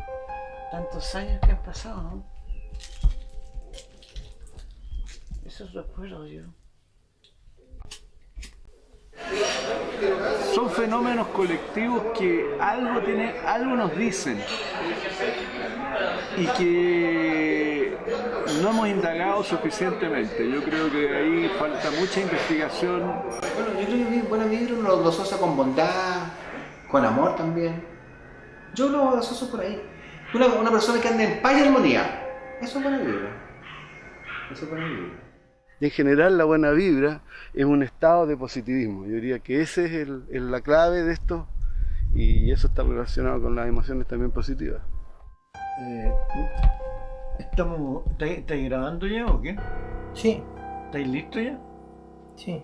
Tantos años que han pasado, ¿no? Eso recuerdo yo. Son fenómenos colectivos que algo nos dicen y que no hemos indagado suficientemente. Yo creo que ahí falta mucha investigación. Bueno, yo creo que buena vibra uno lo asocia con bondad, con amor también. Yo lo asocio por ahí. Una persona que anda en paz y armonía. Eso es buena vibra. Eso es buena vibra. En general la buena vibra es un estado de positivismo. Yo diría que esa es la clave de esto y eso está relacionado con las emociones también positivas. ¿Estáis grabando ya o qué? Sí. ¿Estáis listos ya? Sí.